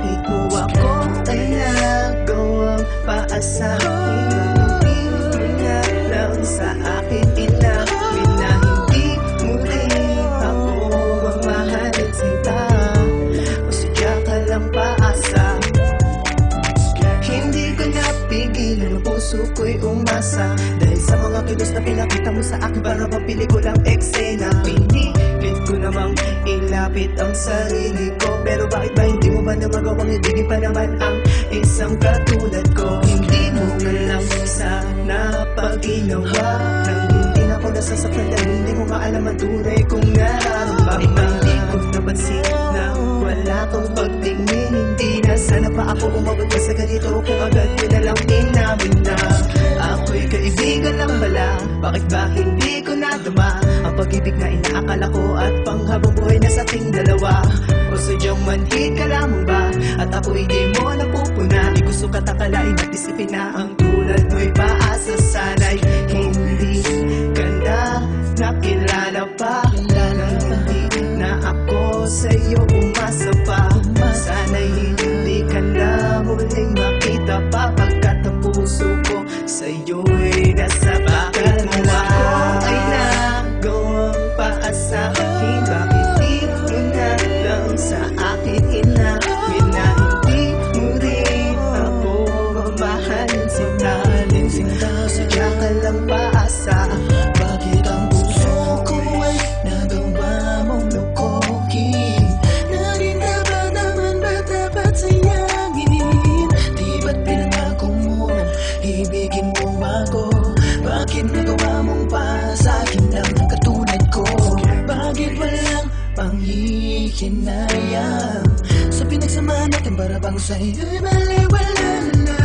Bakit mo ako ay nagawang paasahin? Hindi mo na lang sa akin inamin na hindi mo rin ako mamahalin sinta. O sadya ka lang paasa. Hindi ko napigilan, ang puso ko'y umasa dahil sa mga kilos na pinakita mo sa akin, para bang pelikulang eksena. Pinilit ko namang ilapit ang sarili ko, pero bakit ba hindi mo ba na magawang ibigin pa naman ang isang katulad ko? Hindi mo na lang sana pag-ginawa nang hindi na ako nasasaktan dahil hindi mo maalam ang tunay kong nararamdaman. Hindi ko napansin na wala kang pagtingin. Hindi na sana pa ako umabot pa sa ganito kung agad ko na lang inamin na ako'y kaibigan lang bala. Bakit ba hindi ko nadama ang pag-ibig na inaakala ko at panghabang buhay na sa ating dalawa? O sadyang manhid ka lamang ba at ako hindi mo napupuna? Di gusto ka takalain at isipin na ang tulad mo'y paasa. Sana'y hindi ka na nakilala pa, hindi na ako sa'yo umasa pa. Sana'y hindi ka na muling makita pa, pagkat ang puso ko sa'yo'y nasa bakit mo ako ay nagawang paasahin? Bakit di mo na lang sa akin inamin na hindi mo rin ako mamahalin sinta? Sadya ka lang paasa. Bakit ang puso ko ay nagawa mong lukokin? Narin dapat naman ba dapat sayangin? Di ba't pinangako mo nang ibigin mo ako? Bakit nagawa mong pasakin lang ng katulad ko? Bakit walang panghihinayang sa pinagsama natin, para bang sa'yo'y baliwala na?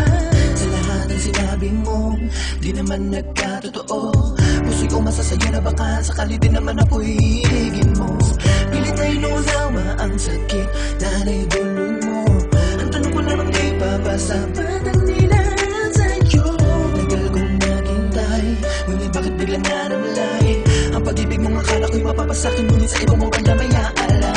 Sa lahat ng sinabi mo, di naman nagkatotoo. Puso'y umasa sa'yo na baka sakali din naman ako'y higin mo. Pilit na inunawa ang sakit na naidulon mo. Ang tanong ko lamang di papasapat ang nilaan sa'yo. Tagal kong naghintay, ngunit bakit bigla na namlay? Ang pag-ibig mong akala ko'y mapapasakin, ngunit sa iba mo banda may aalam.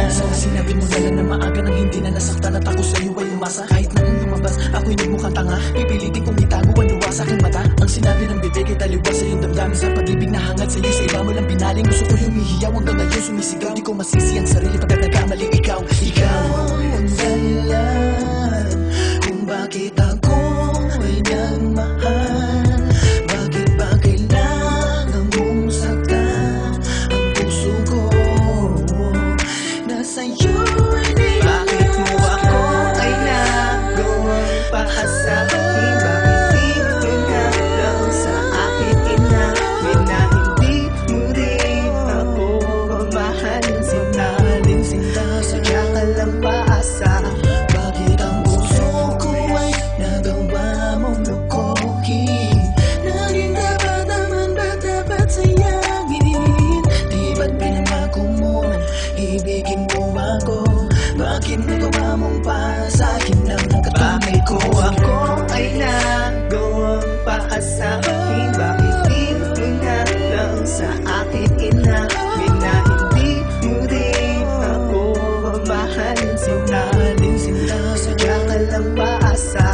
Sana sinabi mo na lang na maaga nang hindi na nasaktan at ako sa'yo ay umasa. Kahit na nung lumabas, ako'y nagmukhang tanga, pipilitin kong itago ang luwa sa aking mata. Ang sinabi ng bibig ay taliwas sa iyong damdamin, sa pag-ibig na hangad sa'yo, sa iba mo lang binaling. Gusto ko humihiyaw hanggang ngayon sumisigaw. Di ko masisi ang sarili pagkat nagkamali ikaw. Ikaw ang dahilan kung bakit ako ay nagmahal. Bakit ba kailangan mong saktan ang puso ko na sa'yo ay nilalang? Bakit mo ako ay nagawang paasahin? Bakit di mo na lang sa akin inamin na hindi mo rin ako mamahalin sinta? Sadya ka lang paasa. Bakit ang puso ko ay nagawa mong lukokin? Narin dapat naman ba dapat sayangin? Di ba't pinangako mo nang ibigin mo ako? Bakit nagawa mong pasakin lang ng katulad ko? Ako ay nagawang paasahin. Bakit di mo na lang sa akin inamin na hindi mo rin ako mamahalin sinta? Sadya ka lang paasa.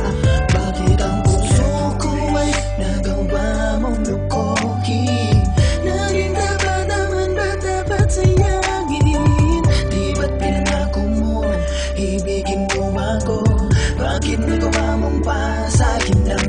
Bakit ang puso ko ay nagawa mong lukokin? Narin dapat naman ba dapat sayangin? Di ba't pinangako mo nang ibigin mo ako? Bakit nagawa mong pasakin lang